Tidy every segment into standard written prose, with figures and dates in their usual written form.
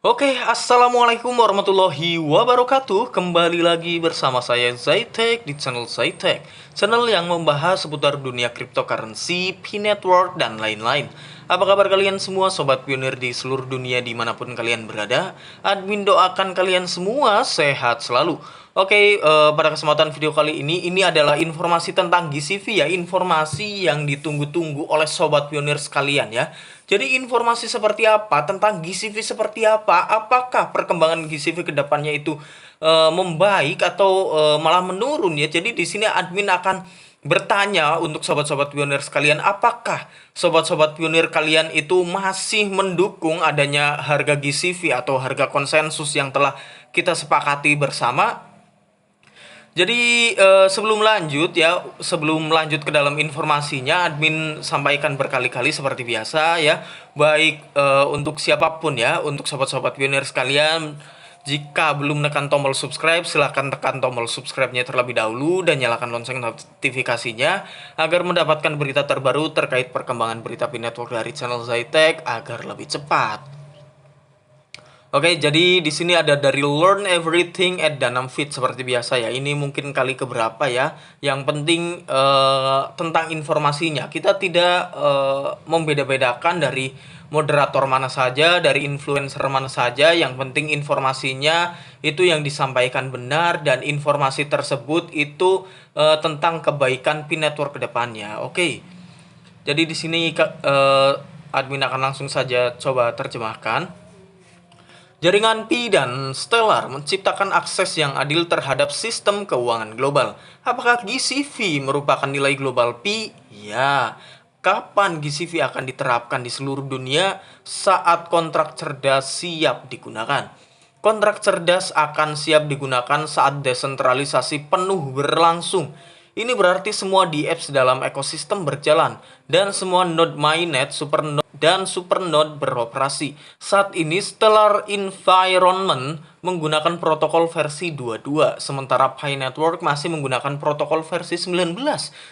Assalamualaikum warahmatullahi wabarakatuh. Kembali lagi bersama saya Zaitek di channel Zaitek, channel yang membahas seputar dunia cryptocurrency, P-Network, dan lain-lain. Apa kabar kalian semua sobat pionir di seluruh dunia dimanapun kalian berada? Admin doakan kalian semua sehat selalu. Pada kesempatan video kali ini adalah informasi tentang GCV ya, informasi yang ditunggu-tunggu oleh sobat pionir sekalian ya. Jadi informasi seperti apa tentang GCV seperti apa? Apakah perkembangan GCV ke depannya itu membaik atau malah menurun ya? Jadi di sini admin akan bertanya untuk sobat-sobat pionir sekalian, apakah sobat-sobat pionir kalian itu masih mendukung adanya harga GCV atau harga konsensus yang telah kita sepakati bersama? Jadi sebelum lanjut ke dalam informasinya, admin sampaikan berkali-kali seperti biasa ya, baik untuk siapapun ya, untuk sobat-sobat pionir sekalian, jika belum menekan tombol subscribe, silahkan tekan tombol subscribe-nya terlebih dahulu dan nyalakan lonceng notifikasinya agar mendapatkan berita terbaru terkait perkembangan berita P-Network dari channel Zaitek agar lebih cepat. Jadi di sini ada dari Learn Everything at Danam Fit seperti biasa ya. Ini mungkin kali keberapa ya. Yang penting tentang informasinya. Kita tidak membeda-bedakan dari moderator mana saja, dari influencer mana saja. Yang penting informasinya itu yang disampaikan benar dan informasi tersebut itu tentang kebaikan P-Network ke depannya. Jadi di sini admin akan langsung saja coba terjemahkan. Jaringan Pi dan Stellar menciptakan akses yang adil terhadap sistem keuangan global. Apakah GCV merupakan nilai global Pi? Ya. Kapan GCV akan diterapkan di seluruh dunia? Saat kontrak cerdas siap digunakan. Kontrak cerdas akan siap digunakan saat desentralisasi penuh berlangsung. Ini berarti semua DApps dalam ekosistem berjalan dan semua node mainnet, supernode dan supernode beroperasi. Saat ini Stellar Environment menggunakan protokol versi 22, sementara Pi Network masih menggunakan protokol versi 19,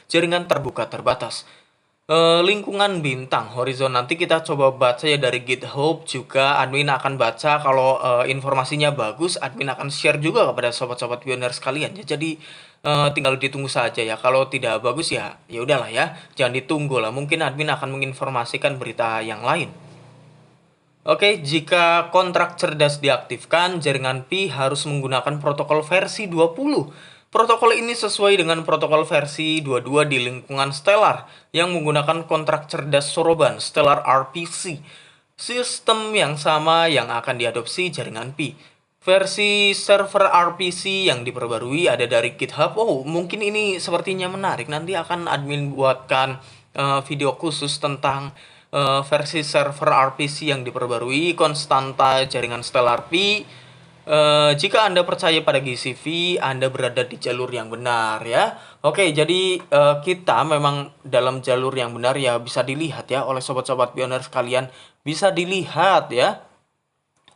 jaringan terbuka terbatas. Lingkungan bintang horizon nanti kita coba baca ya dari GitHub, juga admin akan baca kalau informasinya bagus, admin akan share juga kepada sobat-sobat pionir sekalian ya. Jadi tinggal ditunggu saja ya. Kalau tidak bagus ya ya udahlah ya, jangan ditunggu lah, mungkin admin akan menginformasikan berita yang lain. Jika kontrak cerdas diaktifkan, jaringan Pi harus menggunakan protokol versi 20. Protokol ini sesuai dengan protokol versi 22 di lingkungan Stellar yang menggunakan kontrak cerdas soroban Stellar RPC. Sistem yang sama yang akan diadopsi jaringan Pi. Versi server RPC yang diperbarui ada dari GitHub. Mungkin ini sepertinya menarik. Nanti akan admin buatkan video khusus tentang versi server RPC yang diperbarui konstanta jaringan Stellar Pi. Jika Anda percaya pada GCV, Anda berada di jalur yang benar ya. Jadi kita memang dalam jalur yang benar ya, bisa dilihat ya oleh sobat-sobat pionir sekalian, bisa dilihat ya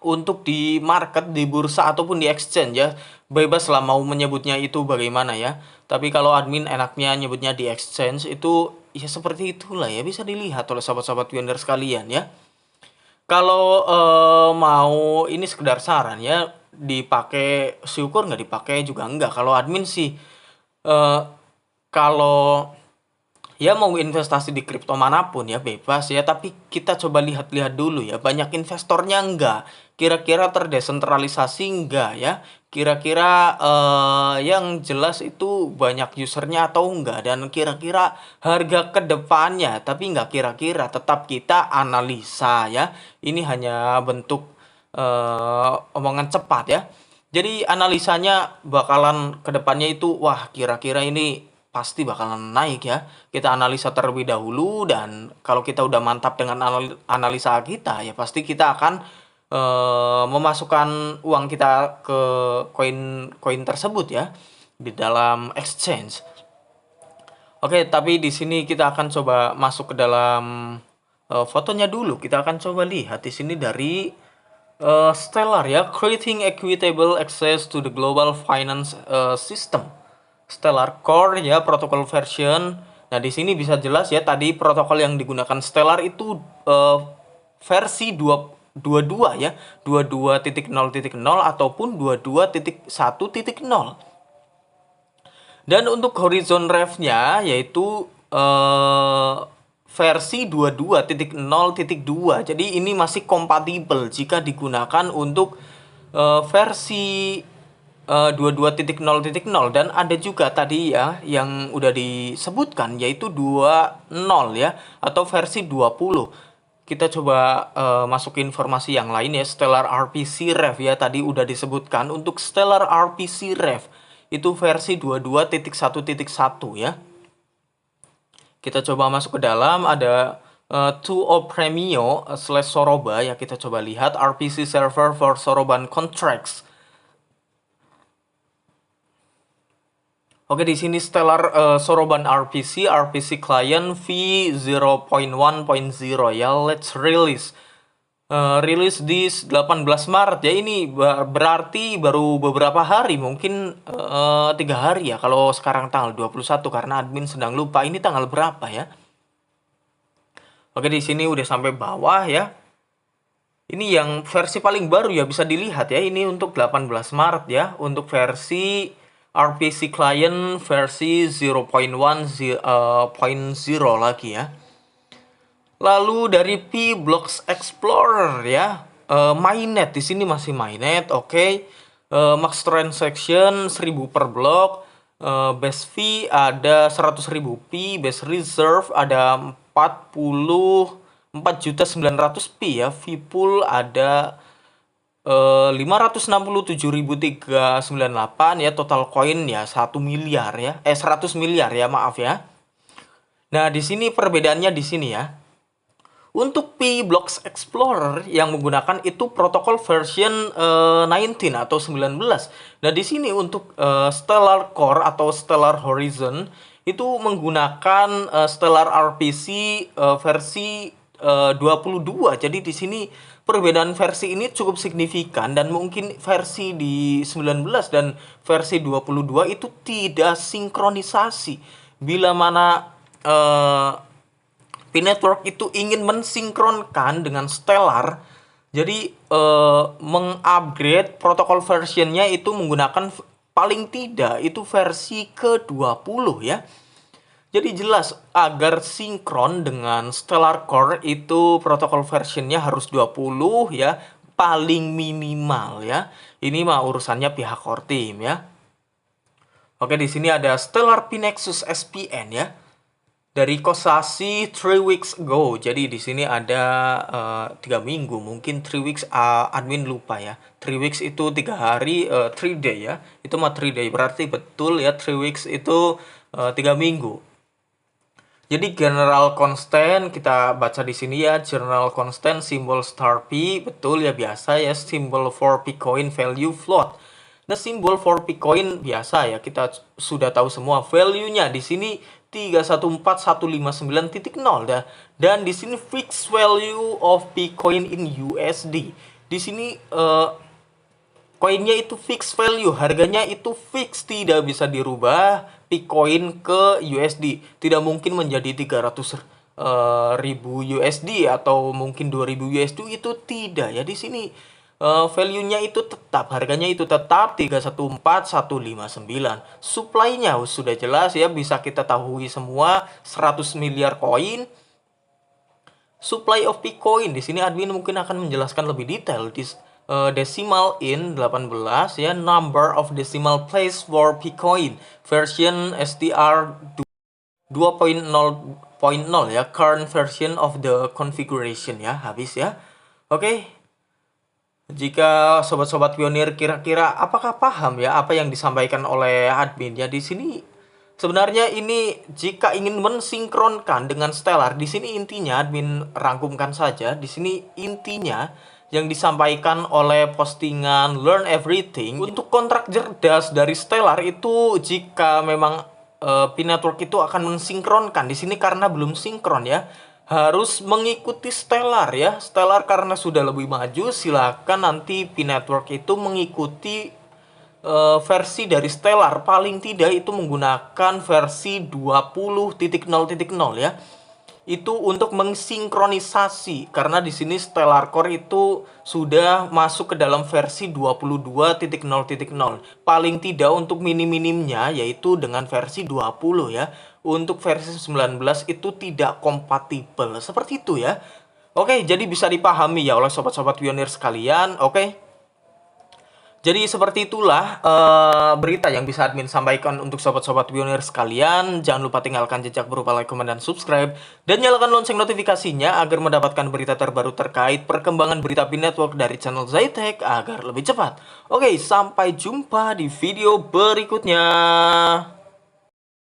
untuk di market, di bursa ataupun di exchange ya. Bebas lah mau menyebutnya itu bagaimana ya. Tapi kalau admin enaknya nyebutnya di exchange itu ya seperti itulah ya, bisa dilihat oleh sobat-sobat pionir sekalian ya. Kalau mau ini sekedar saran ya, dipakai syukur, nggak dipakai juga enggak. Kalau admin sih kalau ya mau investasi di kripto manapun ya bebas ya, tapi kita coba lihat-lihat dulu ya, banyak investornya enggak, kira-kira terdesentralisasi enggak ya, kira-kira yang jelas itu banyak usernya atau enggak, dan kira-kira harga kedepannya, tapi enggak kira-kira, tetap kita analisa ya. Ini hanya bentuk omongan cepat ya. Jadi analisanya bakalan kedepannya itu, wah kira-kira ini pasti bakalan naik ya. Kita analisa terlebih dahulu, dan kalau kita udah mantap dengan analisa kita ya pasti kita akan memasukkan uang kita ke koin tersebut ya di dalam exchange. Tapi di sini kita akan coba masuk ke dalam fotonya dulu. Kita akan coba lihat di sini dari Stellar ya, creating equitable access to the global finance system. Stellar Core ya, protokol version. Nah, di sini bisa jelas ya, tadi protokol yang digunakan Stellar itu versi 22 ya, 22.0.0 ataupun 22.1.0. Dan untuk horizon ref-nya yaitu versi 22.0.2. Jadi ini masih kompatibel jika digunakan untuk versi 22.0.0. Dan ada juga tadi ya yang udah disebutkan yaitu 20 ya, atau versi 20. Kita coba masuk ke informasi yang lain ya. Stellar RPC Ref ya, tadi udah disebutkan. Untuk Stellar RPC Ref itu versi 22.1.1 ya. Kita coba masuk ke dalam, ada to Premio / Soroba ya. Kita coba lihat RPC server for Soroban contracts. Oke, di sini Stellar Soroban RPC client v0.1.0 ya. Let's release. Rilis di 18 Maret ya. Ini berarti baru beberapa hari, mungkin 3 hari ya. Kalau sekarang tanggal 21 karena admin sedang lupa ini tanggal berapa ya. Oke, di sini udah sampai bawah ya. Ini yang versi paling baru ya, bisa dilihat ya. Ini untuk 18 Maret ya. Untuk versi RPC client versi 0.1.0 lagi ya. Lalu dari P-Blocks Explorer ya, mainnet di sini masih mainnet, oke. Max transaction 1000 per blok, base fee ada 100.000 P, base reserve ada 44.900 P ya, fee pool ada 567.398 ya, total koin ya 1 miliar ya, 100 miliar ya, maaf ya. Nah, di sini perbedaannya di sini ya. Untuk P-Blocks Explorer yang menggunakan itu protokol version 19 atau 19. Nah, di sini untuk Stellar Core atau Stellar Horizon itu menggunakan Stellar RPC versi 22. Jadi di sini perbedaan versi ini cukup signifikan, dan mungkin versi di 19 dan versi 22 itu tidak sinkronisasi. Bila mana P-Network itu ingin mensinkronkan dengan Stellar, jadi mengupgrade protokol versionnya itu menggunakan paling tidak itu versi ke-20 ya. Jadi jelas agar sinkron dengan Stellar Core itu protokol versionnya harus 20 ya, paling minimal ya. Ini mah urusannya pihak core team ya. Oke, di sini ada Stellar P-Nexus SPN ya. Dari Kosasi 3 weeks ago. Jadi di sini ada 3 minggu, mungkin 3 weeks, admin lupa ya. 3 weeks itu 3 hari, 3 day ya. Itu mah 3 day, berarti betul ya 3 weeks itu 3 minggu. Jadi general constant kita baca di sini ya, general constant simbol star P, betul ya, biasa ya, simbol for P-coin value float. Nah, simbol for P-coin biasa ya, kita sudah tahu semua value-nya di sini 314159.0 dan di sini fixed value of P-coin in USD. Di sini koinnya itu fixed value, harganya itu fix, tidak bisa dirubah. P-coin ke USD tidak mungkin menjadi 300.000 USD atau mungkin 2.000 USD, itu tidak ya. Di sini value-nya itu tetap, harganya itu tetap 314159. Supply-nya sudah jelas ya, bisa kita tahu semua, 100 miliar koin. Supply of P-coin di sini admin mungkin akan menjelaskan lebih detail di decimal in 18 ya, number of decimal place for P-coin version STR 2.0.0 ya, current version of the configuration ya, habis ya. Oke. Jika sobat-sobat pionir kira-kira apakah paham ya apa yang disampaikan oleh admin ya, di sini sebenarnya ini jika ingin mensinkronkan dengan Stellar, di sini intinya admin rangkumkan saja. Di sini intinya yang disampaikan oleh postingan Learn Everything untuk kontrak cerdas dari Stellar itu, jika memang P-Network itu akan mensinkronkan di sini karena belum sinkron ya, harus mengikuti Stellar ya. Stellar karena sudah lebih maju, silakan nanti P-Network itu mengikuti versi dari Stellar, paling tidak itu menggunakan versi 20.0.0 ya. itu untuk mensinkronisasi, karena di sini Stellar Core itu sudah masuk ke dalam versi 22.0.0. Paling tidak untuk minim-minimnya yaitu dengan versi 20 ya. Untuk versi 19 itu tidak kompatibel. Seperti itu ya. Oke, jadi bisa dipahami ya oleh sobat-sobat pionir sekalian. Oke. Jadi seperti itulah berita yang bisa admin sampaikan untuk sobat-sobat pionir sekalian. Jangan lupa tinggalkan jejak berupa like, komen, dan subscribe. Dan nyalakan lonceng notifikasinya agar mendapatkan berita terbaru terkait perkembangan berita PIN Network dari channel Zaytech agar lebih cepat. Oke, sampai jumpa di video berikutnya.